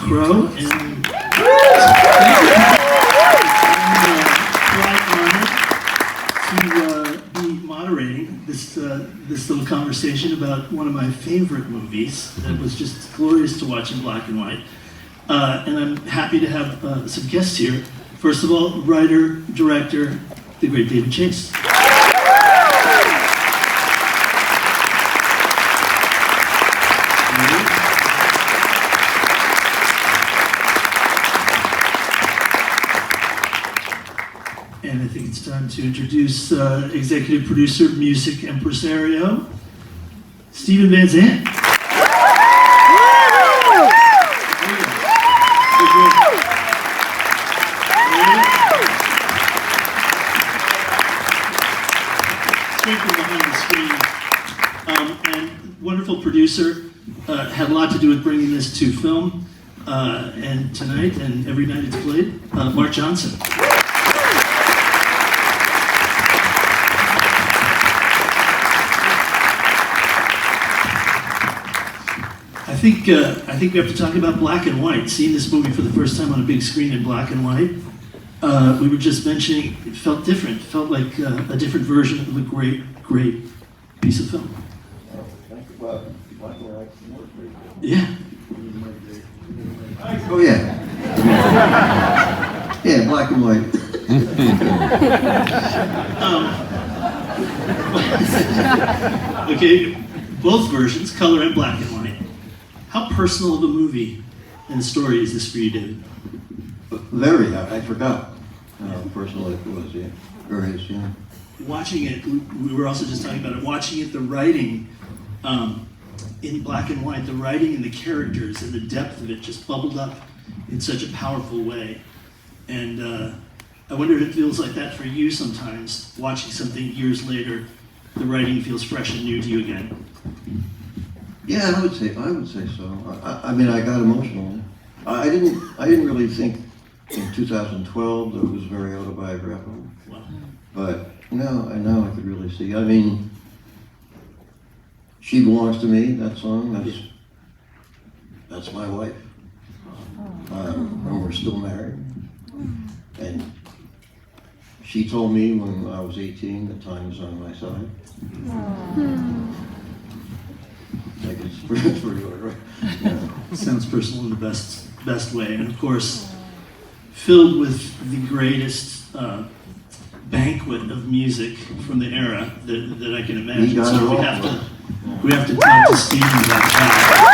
Crowe, and to be moderating this little conversation about one of my favorite movies that was just glorious to watch in black and white. And I'm happy to have some guests here. First of all, writer, director, the great David Chase. And I think it's time to introduce executive producer, music impresario, Stevie Van Zandt. Straight from behind the screen. And wonderful producer, had a lot to do with bringing this to film, and tonight and every night it's played, Mark Johnson. I think we have to talk about black and white. Seeing this movie for the first time on a big screen in black and white, we were just mentioning it felt different. It felt like a different version of a great piece of film. Yeah. Oh yeah. Yeah, black and white. Okay, both versions, color and black and white. How personal of a movie and story is this for you, David? Very. I forgot how personal it was. Yeah, very. Yeah. Watching it, we were also just talking about it. Watching it, the writing in black and white, the writing and the characters and the depth of it just bubbled up in such a powerful way. And I wonder if it feels like that for you sometimes. Watching something years later, the writing feels fresh and new to you again. Yeah, I would say so. I mean, I got emotional. I didn't really think in 2012 that it was very autobiographical. Wow. But now I could really see. I mean, She Belongs to Me, that song, that's my wife. And we're still married. And she told me when I was 18 that time is on my side. I think it's pretty good, right? Yeah. Sounds personal in the best way, and of course, filled with the greatest banquet of music from the era that I can imagine. So we have to talk to Stevie about that.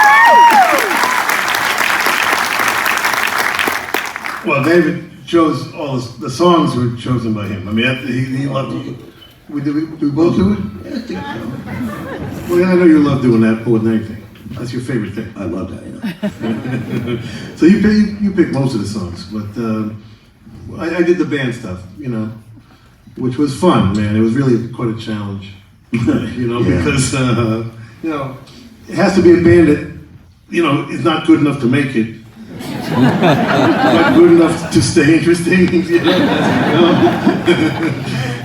Well, David chose all the songs were chosen by him. I mean, he loved it. We both do it? Yeah, I think so. Well, yeah, I know you love doing that more than anything. That's your favorite thing. I love that, yeah. So you pick most of the songs, but I did the band stuff, which was fun, man. It was really quite a challenge, Yeah. because it has to be a band that is not good enough to make it, not good enough to stay interesting.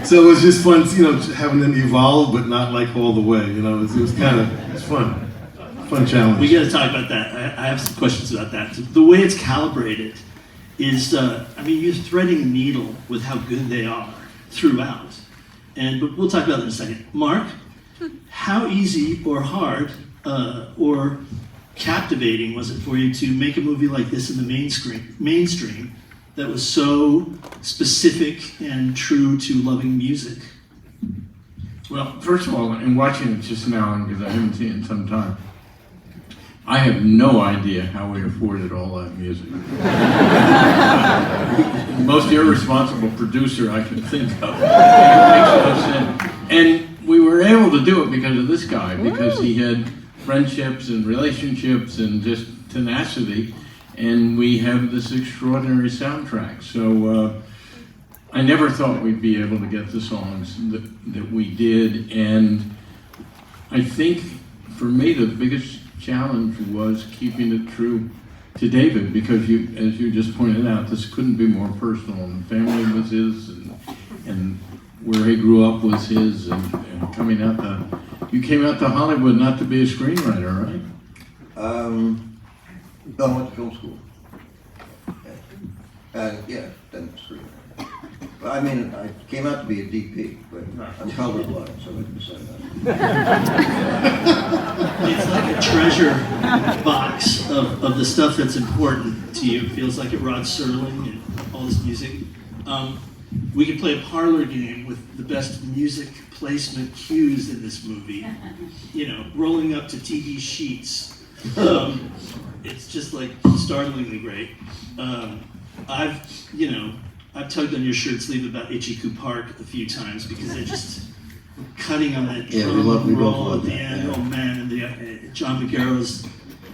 So it was just fun, having them evolve, but not like all the way. It was fun challenge. We got to talk about that. I have some questions about that. The way it's calibrated is, you're threading a needle with how good they are throughout. But we'll talk about that in a second. Mark, how easy or hard or captivating was it for you to make a movie like this in the mainstream that was so specific and true to loving music? Well, first of all, in watching it just now, because I haven't seen it in some time, I have no idea how we afforded all that music. Most irresponsible producer I can think of. It makes no sense. And we were able to do it because of this guy, because he had friendships and relationships and just tenacity. And we have this extraordinary soundtrack. So I never thought we'd be able to get the songs that we did. And I think for me the biggest challenge was keeping it true to David, because as you just pointed out, this couldn't be more personal. And the family was his, and where he grew up was his, and coming out you came out to Hollywood not to be a screenwriter, right? No, I went to film school. Yeah, demonstrator. But I mean, I came out to be a DP, but I'm colorblind, so I can say that. It's like a treasure box of the stuff that's important to you. It feels like it Rod Serling and all this music. We could play a parlor game with the best music placement cues in this movie. You know, rolling up to TV sheets. It's just like startlingly great. I've tugged on your shirt sleeve about Ichiku Park a few times because they're just cutting on that Yeah, we drum both roll love at the that, end. yeah. Oh man, and John Magaro's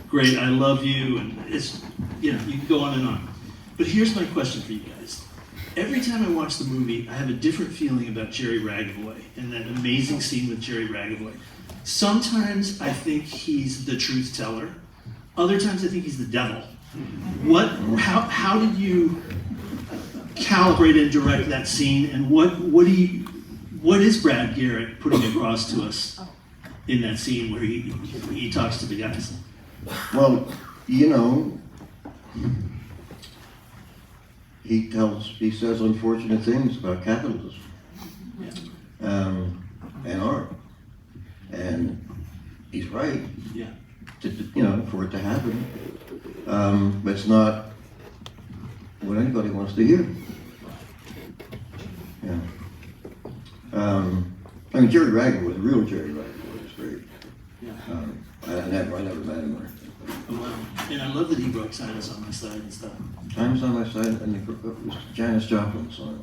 great. I love you, and it's you can go on and on. But here's my question for you guys. Every time I watch the movie, I have a different feeling about Jerry Ragavoy and that amazing scene with Jerry Ragavoy. Sometimes I think he's the truth teller. Other times I think he's the devil. How did you calibrate and direct that scene, and what is Brad Garrett putting across to us in that scene where he talks to the guys? Well, he says unfortunate things about capitalism and art, and he's right. Yeah. For it to happen, but it's not what anybody wants to hear. Yeah. I mean, Jerry Ragavoy, the real Jerry Ragavoy, is great. Yeah. I never met him or anything. Oh, wow. And I love that he wrote Silence on My Side and stuff. Times on My Side, and it was Janis Joplin's song.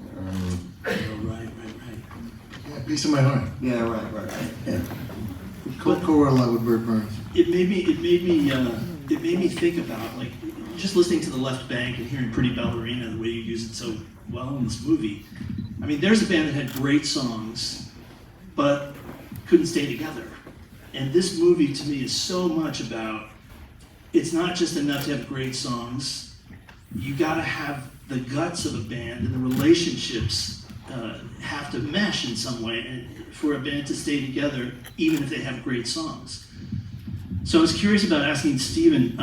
Oh, right. Yeah, Piece of My Heart. Yeah, right. Yeah. Co-wrote a lot with Burt Burns. It made me think about, like, just listening to the Left Bank and hearing Pretty Ballerina, the way you use it so well in this movie. I mean, there's a band that had great songs, but couldn't stay together. And this movie, to me, is so much about, it's not just enough to have great songs. You gotta have the guts of a band, and the relationships have to mesh in some way and for a band to stay together, even if they have great songs. So I was curious about asking Steven,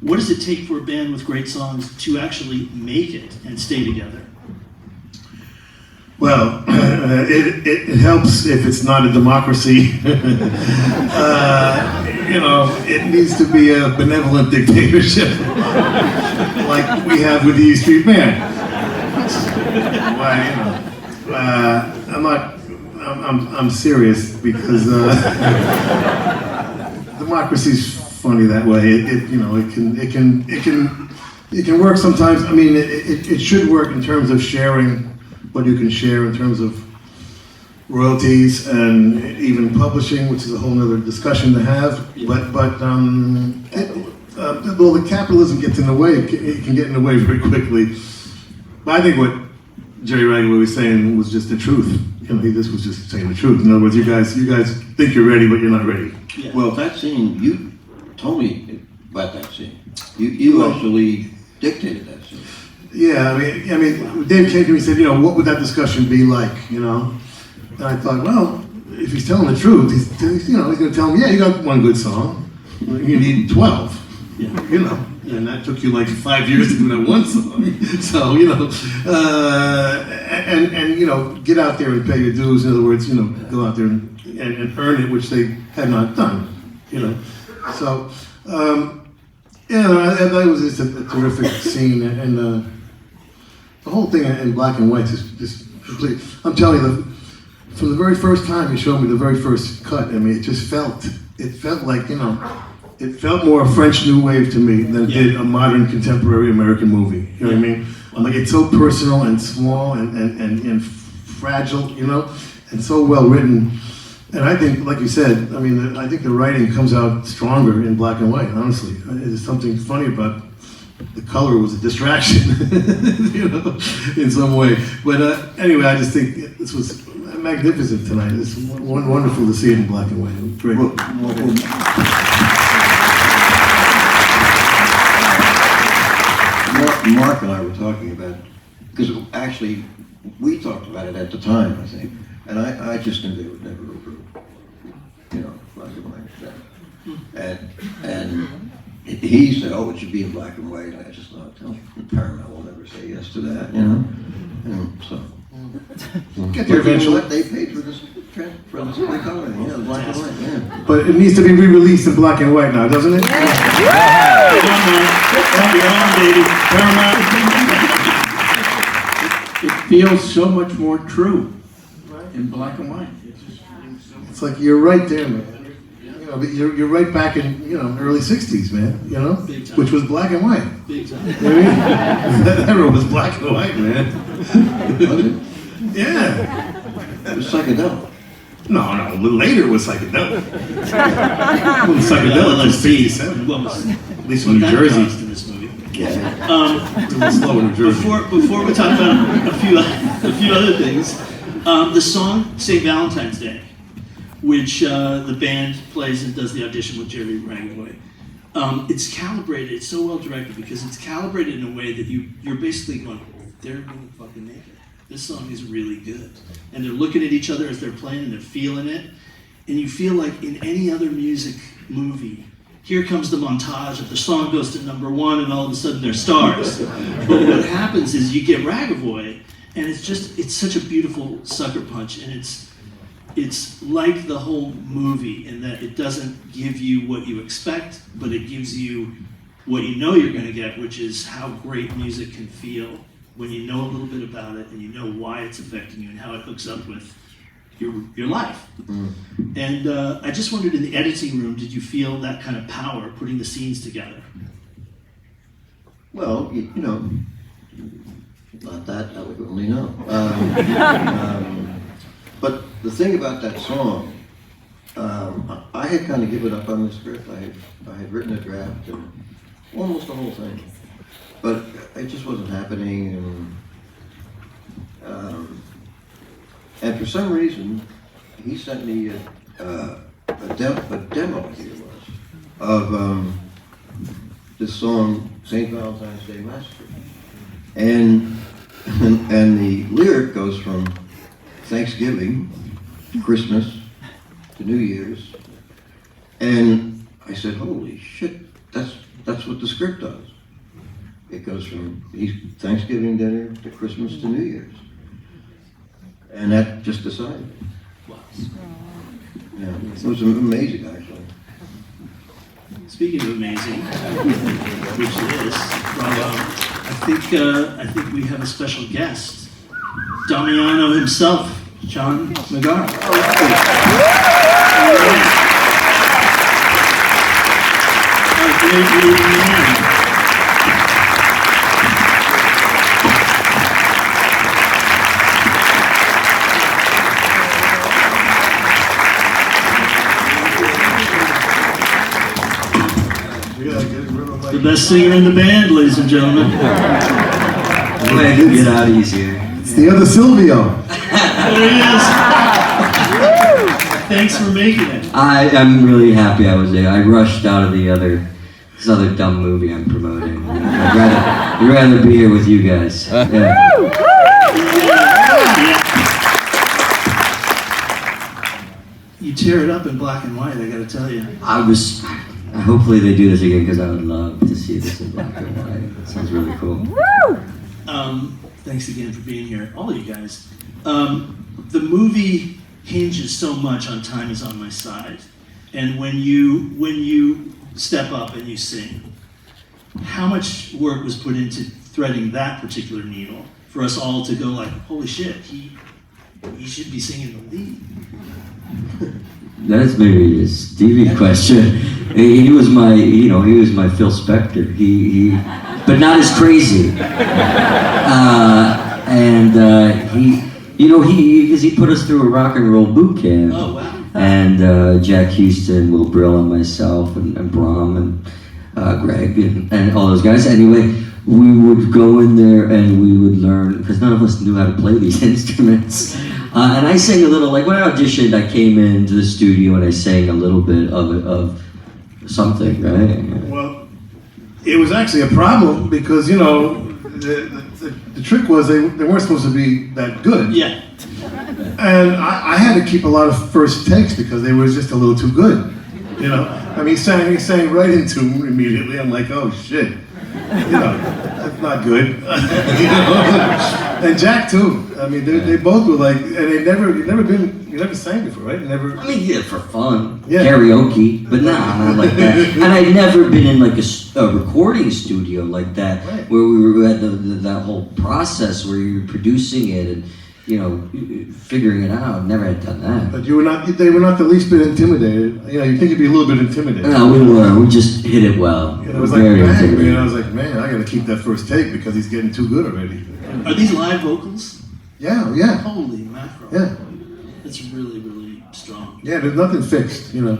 what does it take for a band with great songs to actually make it and stay together? Well, it helps if it's not a democracy. It needs to be a benevolent dictatorship, like we have with the E Street Band. I'm serious because democracy's funny that way. It can work sometimes. I mean, it should work in terms of sharing what you can share in terms of royalties and even publishing, which is a whole other discussion to have. But the capitalism gets in the way. It can get in the way very quickly. But I think what Jerry Ragavoy was saying was just the truth. This was just saying the truth. In other words, you guys think you're ready, but you're not ready. Yeah. Well, that scene, you told me about that scene. You actually dictated that scene. Yeah, I mean, Dave came to me and said, what would that discussion be like, And I thought, well, if he's telling the truth, he's going to tell me, yeah, you got one good song. You need 12, And that took you like 5 years to do that one song. So, get out there and pay your dues. In other words, go out there and earn it, which they had not done, So, that was just a terrific scene, and the whole thing in black and white is just complete. I'm telling you, from the very first time he showed me the very first cut, I mean, it felt like, it felt more French New Wave to me than it did a modern contemporary American movie. You know what I mean? Like, it's so personal and small and fragile, and so well written. And I think, like you said, I think the writing comes out stronger in black and white, honestly. There's something funny about the color was a distraction, in some way. But anyway, I just think this was magnificent tonight. It's wonderful to see it in black and white. It was great. Mark and I were talking about, because actually we talked about it at the time, I think, and I just knew they would never go through, black and white. And he said, "Oh, it should be in black and white." And I just thought, oh, Paramount will never say yes to that, you know. And so, Get but there you know eventually. what? They paid for this play color, yeah, black and white, yeah. But it needs to be re-released in black and white now, doesn't it? You're on, baby. It feels so much more true in black and white. It's like you're right there, man. You know, but you're right back in early '60s, man. You know, Big time. which was black and white. Big time. You know what I mean? That era was black and white, man. Was it? Yeah. It was psychedelic. No, a little later it was psychedelic. Well, psychedelic was '67. What was, At least what in New that Jersey. caused in this movie. Yeah. It was slow in New Jersey. Before we talk about a few other things, the song "St. Valentine's Day," which the band plays and does the audition with Jerry Ragovoy. It's calibrated. It's so well directed because it's calibrated in a way that you're basically going, they're gonna fucking make it. This song is really good, and they're looking at each other as they're playing and they're feeling it, and you feel like in any other music movie. Here comes the montage of the song goes to #1 and all of a sudden they're stars. But what happens is you get Ragovoy and it's such a beautiful sucker punch, and it's like the whole movie in that it doesn't give you what you expect, but it gives you what you know you're gonna get, which is how great music can feel when you know a little bit about it and you know why it's affecting you and how it hooks up with your life. And I just wondered, in the editing room, did you feel that kind of power putting the scenes together? Well, you know, not that eloquently, no. But the thing about that song, I had kind of given up on the script. I had written a draft and almost the whole thing, but it just wasn't happening. And for some reason, he sent me a demo, I think it was, of this song, St. Valentine's Day Massacre. And the lyric goes from Thanksgiving, Christmas, to New Year's. And I said, holy shit, that's what the script does. It goes from Thanksgiving dinner to Christmas to New Year's. And that just decided. Wow. Yeah, it was amazing, actually. Speaking of amazing, which it is, bravo, I think we have a special guest, Damiano himself, John Magaro. Our great leading man. The best singer in the band, ladies and gentlemen. Glad to get out easier. It's the other Silvio. There he is. Thanks for making it. I am really happy I was there. I rushed out of this other dumb movie I'm promoting. I'd rather be here with you guys. Yeah. You tear it up in black and white, I gotta tell you. Hopefully they do this again because I would love to see this in black and white. It sounds really cool. Thanks again for being here, all of you guys. The movie hinges so much on "Time Is on My Side," and when you step up and you sing, how much work was put into threading that particular needle for us all to go like, holy shit, he should be singing the lead. That's maybe a Stevie question. He was my Phil Spector. But not as crazy. Because he put us through a rock and roll boot camp. Oh, wow. And Jack Houston, Will Brill, and myself, and Brom, and Greg, and all those guys. Anyway, we would go in there and we would learn, because none of us knew how to play these instruments. And I sang a little, like when I auditioned, I came into the studio and I sang a little bit of something, right? Well, it was actually a problem because, the trick was they weren't supposed to be that good. Yeah. And I had to keep a lot of first takes because they were just a little too good. You know, I mean, he sang right into him immediately. I'm like, oh shit, you know, that's not good. You know? And Jack too. I mean, they both were like, and you never sang before, right? Never. I mean, yeah, for fun, Yeah. karaoke, but not like that. And I'd never been in like a recording studio like that, Right. where we were at that whole process where you were producing it and, you know, figuring it out. Never had done that. But they were not the least bit intimidated. You know, you think you'd be a little bit intimidated. No, we were. We just hit it well. And it was like, Very bang, intimidating. man. I was like, man, I gotta keep that first take because he's getting too good already. Are these live vocals? Yeah. Holy mackerel. Yeah. It's really, really strong. Yeah, there's nothing fixed, you know.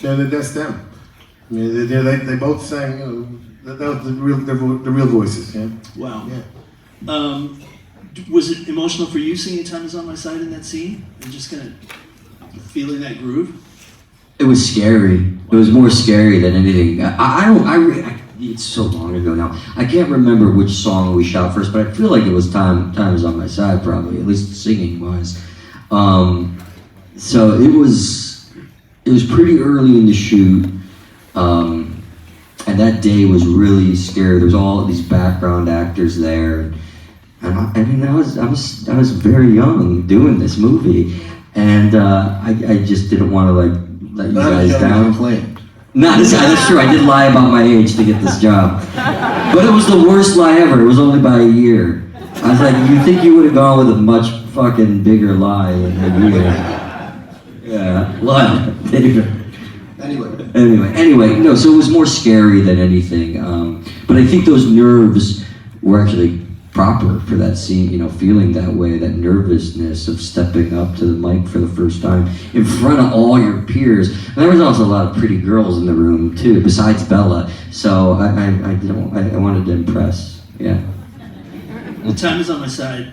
That's them. I mean, they both sang, you know, that was the real voices, yeah. Wow. Yeah. Was it emotional for you singing "Time Is on My Side" in that scene, and just kind of feeling that groove? It was scary. It was more scary than anything. It's so long ago now. I can't remember which song we shot first, but I feel like it was "Time Is on My Side," probably, at least singing wise. So it was pretty early in the shoot, and that day was really scary. There was all of these background actors there, and I mean, I was very young doing this movie, and I just didn't want to like let you Not guys as young as down. you claimed. That's true. I did lie about my age to get this job, but it was the worst lie ever. It was only by a year. I was like, you think you would have gone with a much fucking bigger lie in a year? Yeah. Well, Anyway, no. So it was more scary than anything. But I think those nerves were actually proper for that scene, you know, feeling that way, that nervousness of stepping up to the mic for the first time in front of all your peers. And there was also a lot of pretty girls in the room too, besides Bella. So I wanted to impress. Yeah. Well, "Time Is on My Side"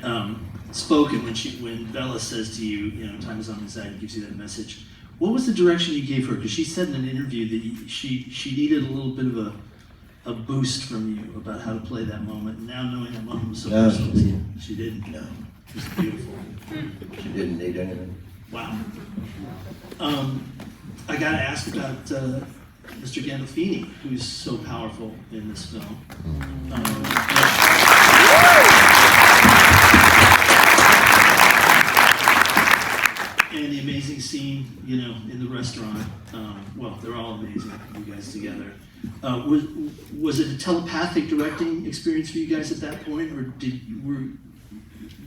spoken when Bella says to you, you know, "Time is on my side," and gives you that message. What was the direction you gave her? Because she said in an interview that she needed a little bit of a boost from you about how to play that moment. Now knowing that moment was so No, personal, she didn't. she didn't. No, It was beautiful. she didn't need anything. Wow. I got to ask about Mr. Gandolfini, who's so powerful in this film. And the amazing scene, you know, in the restaurant. Well, they're all amazing, you guys together. Was it a telepathic directing experience for you guys at that point, or did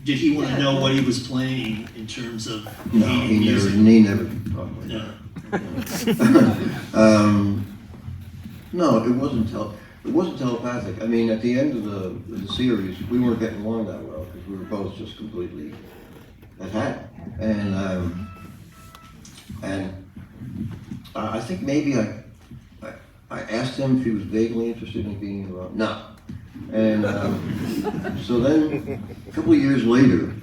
he want to know what he was playing in terms of No, music? he never talked like No. that. No, it wasn't telepathic. I mean, at the end of the series, we weren't getting along that well because we were both just completely attacked. And I think maybe I asked him if he was vaguely interested in being involved. No. And so then, a couple of years later,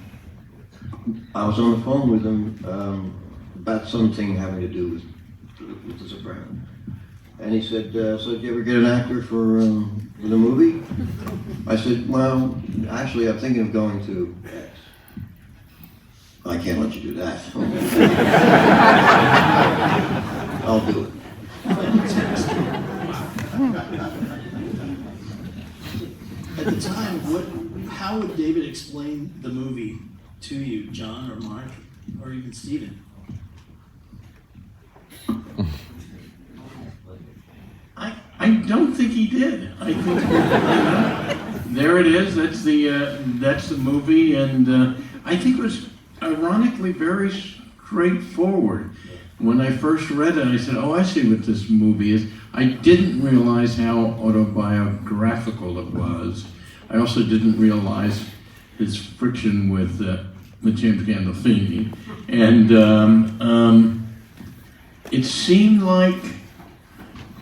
I was on the phone with him about something having to do with The Sopranos. And he said, "So did you ever get an actor for the movie?" I said, "Well, actually, I'm thinking of going to X." "I can't let you do that." "I'll do it." At the time, how would David explain the movie to you, John or Mark, or even Stephen? I don't think he did. I think there it is. That's the movie, and I think it was ironically very straightforward. When I first read it, I said, "Oh, I see what this movie is." I didn't realize how autobiographical it was. I also didn't realize his friction with James Gandolfini, and it seemed like.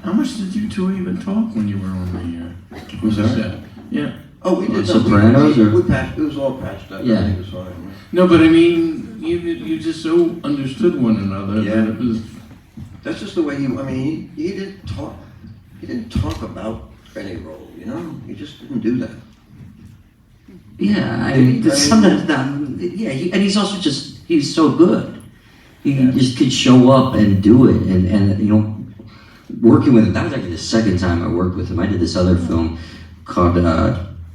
How much did you two even talk when you were on the set? Yeah. Oh, we did. Sopranos, or? It was all patched up. Yeah. Everything was fine. No, but I mean, you just so understood one another Yeah. that it was. That's just the way he. I mean, he didn't talk. He didn't talk about any role. You know, he just didn't do that. Yeah, I mean, sometimes not. Yeah, and he's also he's so good. He just could show up and do it, and you know, working with him, that was actually the second time I worked with him. I did this other film called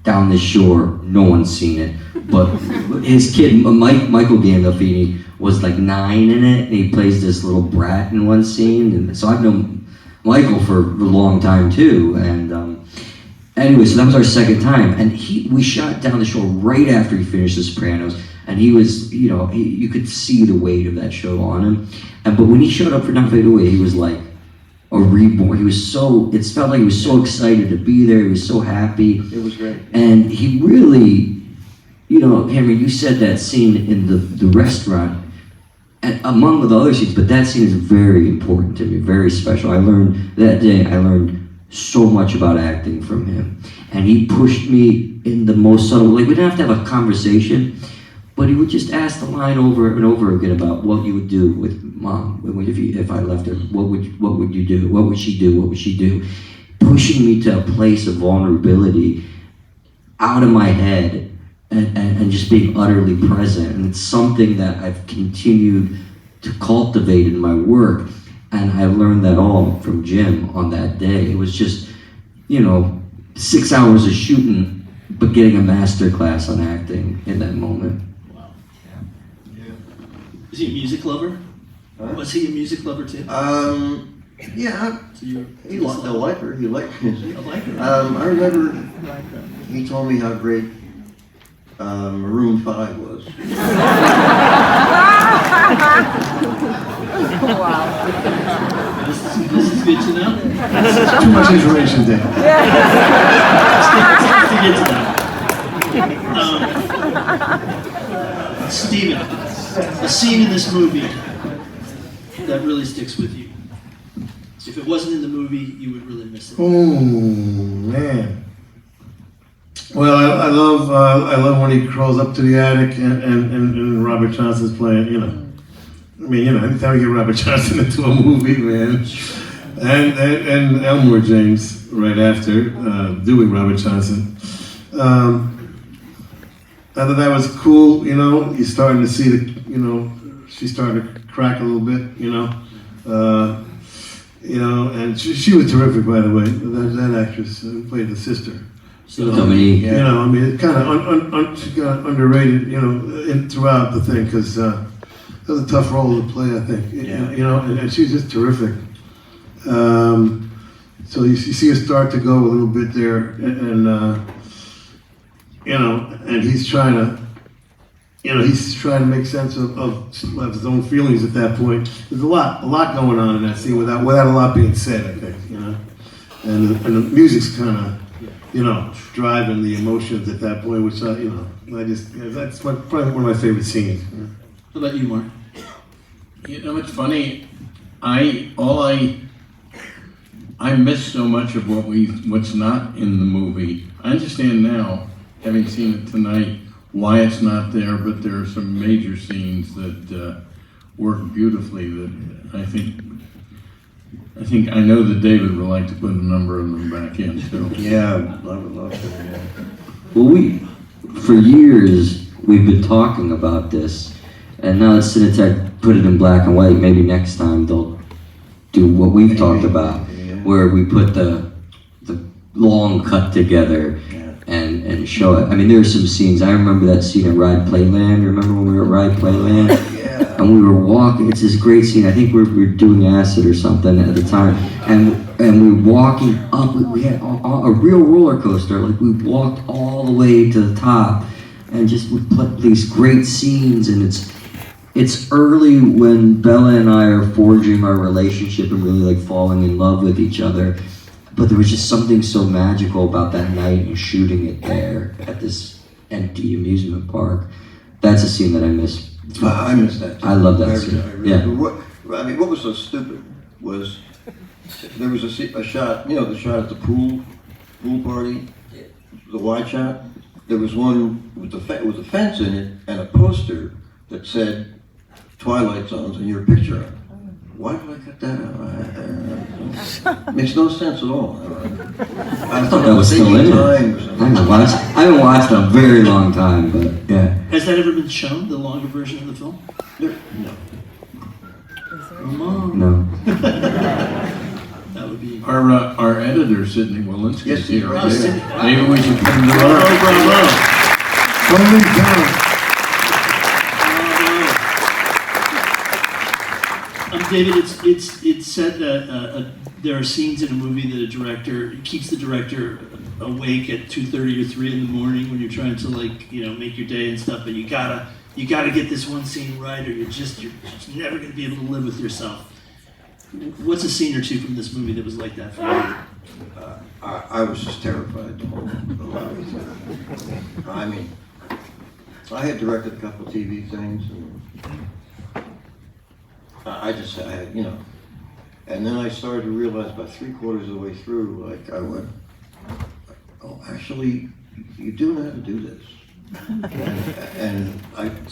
Down the Shore. No one's seen it, but his kid, Michael Gandolfini, was like 9 in it, and he plays this little brat in one scene. And so I've known Michael for a long time too. And anyway, so that was our second time, and we shot Down the Shore right after he finished The Sopranos, and he was, you could see the weight of that show on him. But when he showed up for Not Fade Away, he was like a reborn. It felt like he was so excited to be there. He was so happy. It was great. And he really, Henry, you said that scene in the restaurant, and among the other scenes, but that scene is very important to me, very special. I learned so much about acting from him. And he pushed me in the most subtle way. We didn't have to have a conversation, but he would just ask the line over and over again about what you would do with Mom if I left her. What would you do? What would she do? What would she do? Pushing me to a place of vulnerability out of my head and just being utterly present. And it's something that I've continued to cultivate in my work. And I learned that all from Jim on that day. It was just, 6 hours of shooting, but getting a master class on acting in that moment. Wow. Is he a music lover? Huh? Was he a music lover too? Yeah, So you he liked the liker. He liked music. I like her. I remember he told me how great Maroon 5 was. This is good to know. Too much information there. Let's get to that. Steven, a scene in this movie that really sticks with you. If it wasn't in the movie, you would really miss it. Oh man. Well, I love when he crawls up to the attic and Robert Johnson's playing. Anytime you get Robert Johnson into a movie, man, and Elmore James right after doing Robert Johnson. I thought that was cool. You're starting to see she's starting to crack a little bit. And she was terrific, by the way. That actress who played the sister. Dominique. It kind of she got underrated, throughout the thing, because that was a tough role to play, I think. And she's just terrific. So you see her start to go a little bit there, and he's trying to. He's trying to make sense of his own feelings at that point. There's a lot going on in that scene without a lot being said, I think, And the music's kind of, driving the emotions at that point, which that's probably one of my favorite scenes. What about you, Mark? It's funny. I miss so much of what's not in the movie. I understand now, having seen it tonight, why it's not there, but there are some major scenes that work beautifully that I think I know that David would like to put a number of them back in, so. Yeah, I would love to. Yeah. Well, for years, we've been talking about this, and now that Cinetech put it in black and white, maybe next time they'll do what we've talked about, where we put the long cut together and show it. There are some scenes. I remember that scene at Ride Playland. Remember when we were at Ride Playland? Yeah. And we were walking. It's this great scene. I think we were doing acid or something at the time. And we were walking up. We had a real roller coaster. Like we walked all the way to the top, and just we put these great scenes. And it's early when Bella and I are forging our relationship and really like falling in love with each other. But there was just something so magical about that night and shooting it there at this empty amusement park. That's a scene that I miss. I miss that too. I love that scene. Yeah. What was so stupid was there was a shot, the shot at the pool party, the wide shot. There was one with a fence in it and a poster that said Twilight Zones and your picture on it. Why did I cut that out? Makes no sense at all. I thought that was still in it. I haven't watched it in a very long time, but yeah. Has that ever been shown, the longer version of the film? No. Come on. No. That would be. Our editor, Sidney Walensky, Yes, is here. right Oh, Sidney. Maybe we should put him to Bravo, work. bravo. Holy cow. David, it's said that there are scenes in a movie that a director keeps the director awake at 2:30 or 3 in the morning when you're trying to make your day and stuff. But you gotta get this one scene right, or you're just never gonna be able to live with yourself. What's a scene or two from this movie that was like that for you? I was just terrified the whole way through. I mean, I had directed a couple of TV things, and I and then I started to realize about 3/4 of the way through, I went, oh, actually, you do know how to do this.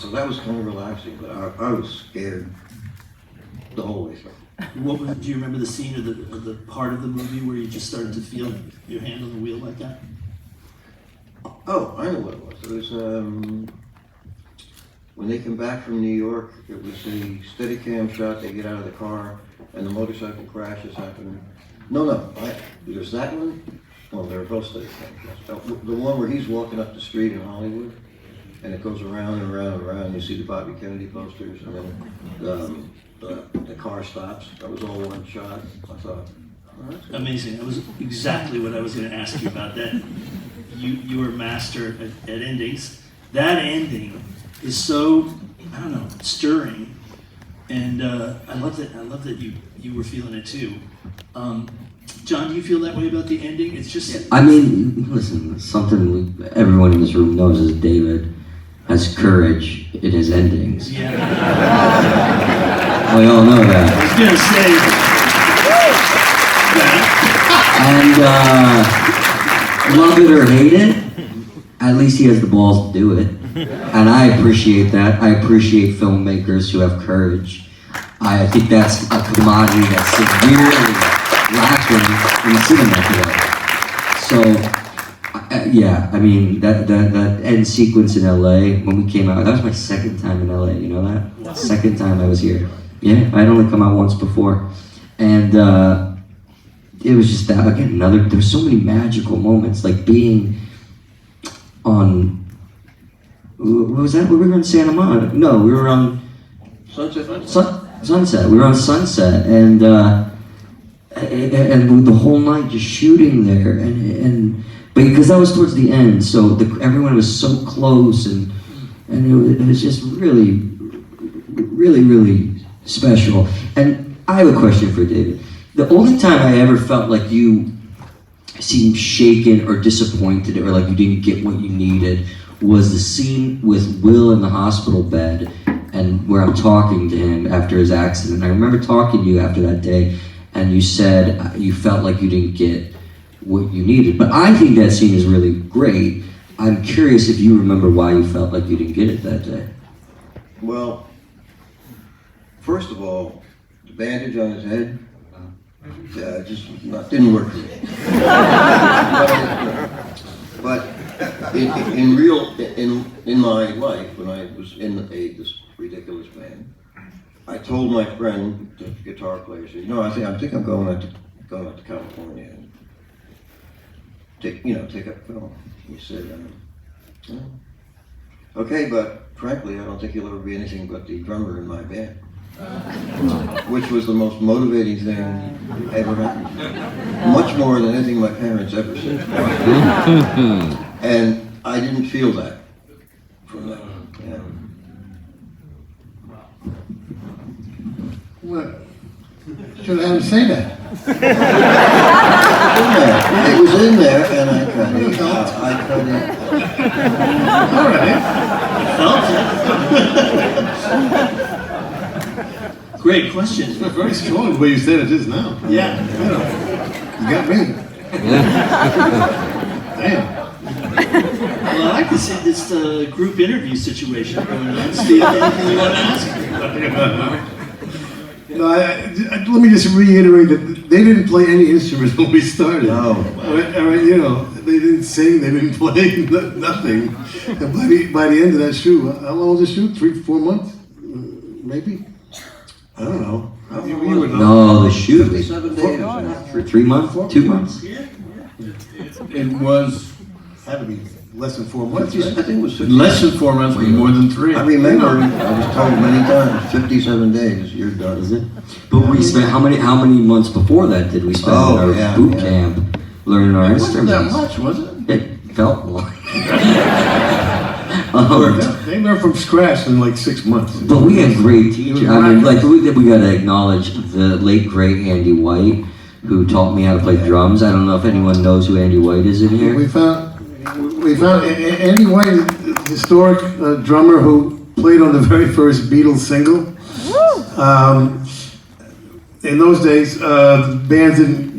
So that was kind of relaxing, but I was scared the whole way through. Do you remember the scene or the part of the movie where you just started to feel your hand on the wheel like that? Oh, I know what it was. It was when they come back from New York. It was a Steadicam shot. They get out of the car, and the motorcycle crash is happening. No, there's that one. Well, they're both Steadicam shots. The one where he's walking up the street in Hollywood, and it goes around and around and around. You see the Bobby Kennedy posters, and then the car stops. That was all one shot. I thought, oh, that's good. Amazing. That was exactly what I was going to ask you about. That you were a master at endings. That ending is so, I don't know, stirring, and I love that you were feeling it too. John, do you feel that way about the ending? It's just. I mean, listen, something everyone in this room knows is David has courage in his endings. Yeah. We all know I that. was going to say that. And love it or hate it, at least he has the balls to do it. And I appreciate that. I appreciate filmmakers who have courage. I think that's a commodity that's severely lacking in cinema today. So, yeah, I mean, that end sequence in LA, when we came out, that was my second time in LA, you know that? Wow. Second time I was here. Yeah, I'd only come out once before. And it was just that, again, there's so many magical moments, like being on, what was that? We were in Santa Monica. No, we were on Sunset. We were on Sunset, and the whole night just shooting there, and because that was towards the end, so everyone was so close, and it was just really, really, really special. And I have a question for David. The only time I ever felt like you seemed shaken or disappointed, or like you didn't get what you needed, was the scene with Will in the hospital bed, and where I'm talking to him after his accident. I remember talking to you after that day, and you said you felt like you didn't get what you needed. But I think that scene is really great. I'm curious if you remember why you felt like you didn't get it that day. Well, first of all, the bandage on his head didn't work for me. But in my life, when I was in this ridiculous band, I told my friend, the guitar player, I said, I think I'm going out to California and take up film. He said, okay, but frankly, I don't think you'll ever be anything but the drummer in my band. Which was the most motivating thing ever happened. Much more than anything my parents ever said. And I didn't feel that from that. Yeah. What? Should I have him say that? It was in there, and I cut it. All right. Great question. It's very strong the way you said it just now. Yeah. You got me. Damn. Well, I like to see this group interview situation going on. Steve, anything you want to ask? No, let me just reiterate that they didn't play any instruments when we started. No. All right, they didn't sing, they didn't play nothing. And by the end of that shoot, how long was the shoot? 3-4 months? Maybe? I don't know. You would know. No, the shoot. 57 days. For 3 months? 2 months? It was Had to be less than 4 months, I right? think it was 50. less than 4 months, but more than 3. I remember, I was told many times, 57 days, you're done. Is it? But we spent how many months before that did we spend in our boot camp learning our It wasn't that instruments? much, was it? It felt like. They learned from scratch in like 6 months. But we had great teachers. I mean, like we got to acknowledge the late great Andy White, who taught me how to play drums. I don't know if anyone knows who Andy White is in here. We found Andy White, a historic drummer who played on the very first Beatles single. In those days, bands didn't,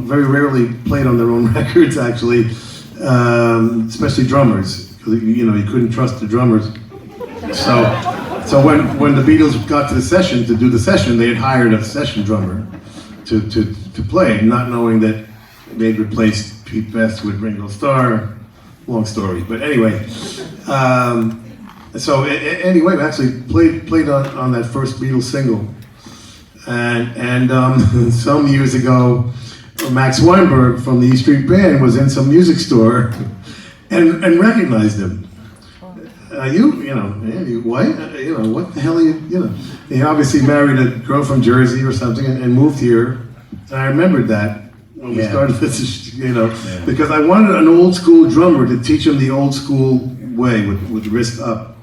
very rarely played on their own records. Actually, especially drummers, because you couldn't trust the drummers. So when the Beatles got to the session to do the session, they had hired a session drummer to play, not knowing that they'd replaced Pete Best with Ringo Starr. Long story, but anyway. So Andy White actually played on that first Beatles single, and some years ago, Max Weinberg from the E Street Band was in some music store, and recognized him. Andy White, what the hell are you, He obviously married a girl from Jersey or something and moved here. And I remembered that when we started this, because I wanted an old school drummer to teach him the old school way with wrist up,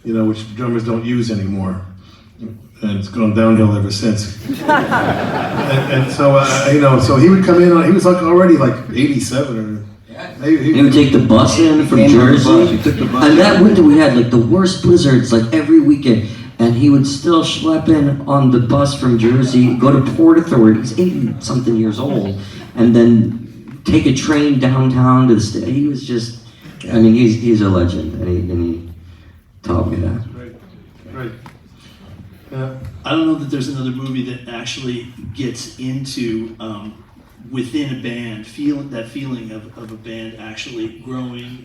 which drummers don't use anymore. And it's gone downhill ever since. and so, so he would come in, he was already like 87 or He would take the bus in from Jersey. He took the bus. And that winter we had like the worst blizzards like every weekend. And he would still schlep in on the bus from Jersey, go to Port Authority, he's 80-something years old, and then take a train downtown to the state. He was just, I mean, he's a legend, and he taught me that. Right. Yeah. I don't know that there's another movie that actually gets into within a band, that feeling of a band actually growing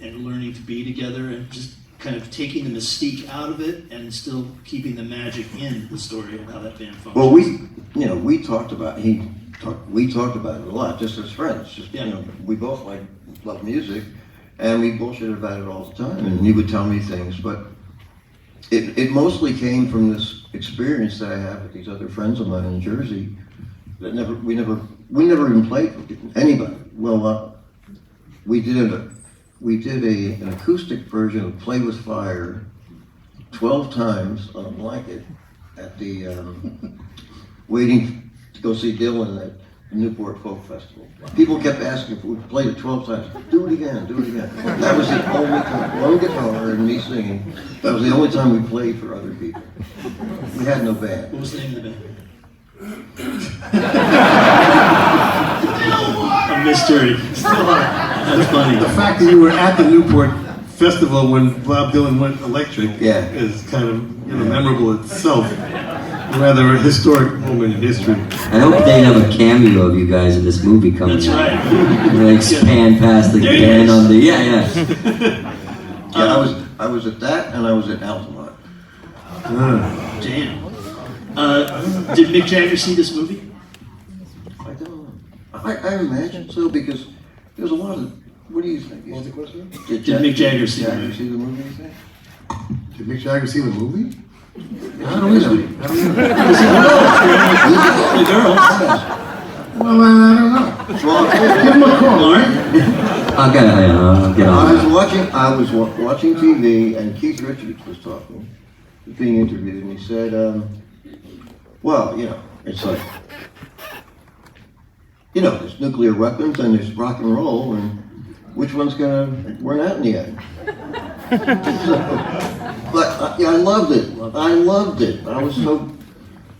and learning to be together and just kind of taking the mystique out of it and still keeping the magic in the story of how that band functions. Well, we talked about it a lot, just as friends. Just, we both love music, and we bullshit about it all the time. And he would tell me things, but it mostly came from this experience that I have with these other friends of mine in Jersey. That we never even played with anybody. Well, we did an acoustic version of "Play with Fire" 12 times on a blanket at the waiting to go see Dylan at the Newport Folk Festival. People kept asking if we played it 12 times. Do it again, do it again. That was the only time. One guitar and me singing. That was the only time we played for other people. We had no band. What was the name of the band? A mystery. That's funny. The fact that you were at the Newport Festival when Bob Dylan went electric is kind of memorable itself. Rather a historic moment in history. I hope they have a cameo of you guys in this movie coming That's out. right. You like span past the band on the I was at that, and I was at Altamont. Damn. Did Mick Jagger see this movie? I don't know. I imagine so, because there's a lot of. What do you think? What was the question? Did Mick Jagger see the movie? see the movie? You think? Did Mick Jagger see the movie? I don't know. The girls. Well, I don't know. Well, Give him a call. I'll get on. I was watching TV, and Keith Richards was talking, being interviewed, and he said, it's like, there's nuclear weapons and there's rock and roll, and which one's gonna win out in the end? But I loved it. I loved it. I was so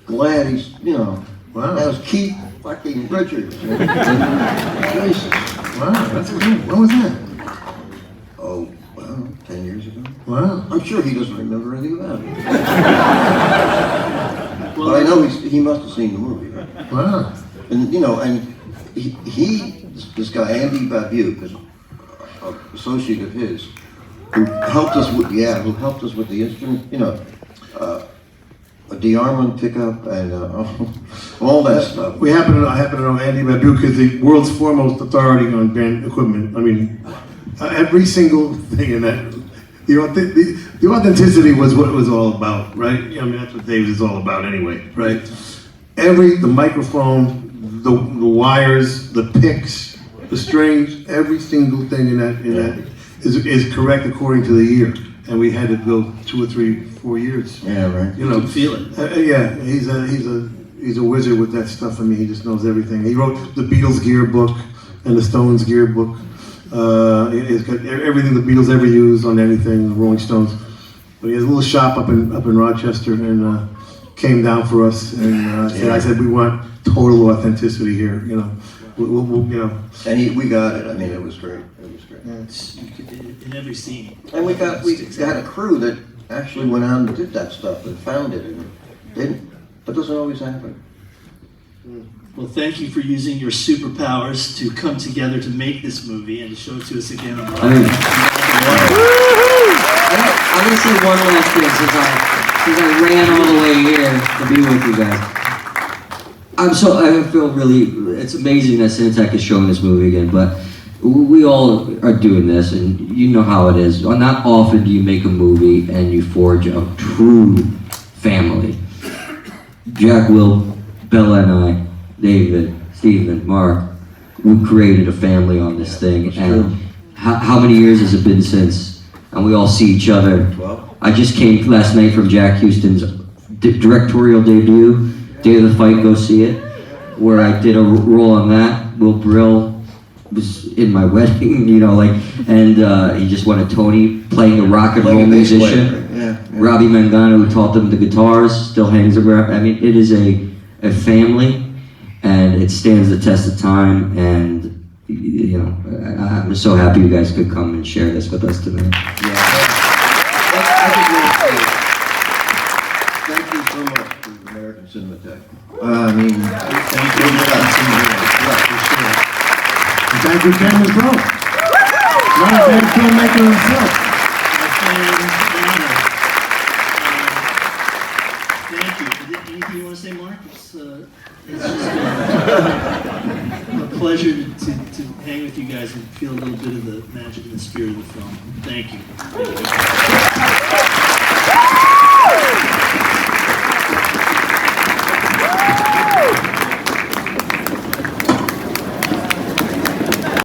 glad he's, Wow. that was Keith fucking Richards. Jesus. Wow, that's cool. When was that? Oh, 10 years ago. Wow. I'm sure he doesn't remember anything about it. But I know he must have seen the movie, right? Wow. And and this guy Andy Babu, because an associate of his, who helped us with the instrument, a de-armament pickup, and all that stuff. I happen to know Andy Babu is the world's foremost authority on band equipment. I mean, every single thing in that, the authenticity was what it was all about, right? I mean, that's what Dave's is all about anyway, right? The microphone, the wires, the picks, the strings, every single thing in that is correct according to the year. And we had to go 2 or 3, 4 years. Yeah, right. You know, can feel it. Yeah, he's a wizard with that stuff. I mean, he just knows everything. He wrote the Beatles gear book and the Stones gear book. He's got everything the Beatles ever used on anything, the Rolling Stones. But he has a little shop up in Rochester, and came down for us. And I said, we want total authenticity here. You know, we'll you know. And we got it. I mean, it was great. It was great. In every scene. And we got a crew that actually went out and did that stuff and found it, and didn't. That doesn't always happen. Well, thank you for using your superpowers to come together to make this movie and to show it to us again on I mean, I'm gonna say one last thing since I ran all the way here to be with you guys. I feel really, it's amazing that Cinetech is showing this movie again, but we all are doing this, and you know how it is. Not often do you make a movie and you forge a true family. Jack, Will, Bella, and I, David, Stephen, Mark, we created a family on this thing. And how many years has it been since? And we all see each other. 12. I just came last night from Jack Houston's directorial debut, Day of the Fight, go see it, where I did a role on that. Will Brill was in my wedding, you know, and he just won a Tony playing a rock and roll musician. Yeah. Robbie Mangano, who taught them the guitars, still hangs around. I mean, it is a family, and it stands the test of time. And you know, I'm so happy you guys could come and share this with us tonight. Yeah. Thank you so much to American Cinetech. I mean, thank you. Thank you, Cameron Crowe. Not a bad filmmaker himself. Thank you. Anything you want to say, Mark? It's just a pleasure to hang with you guys and feel a little bit of the magic and the spirit of the film. Thank you.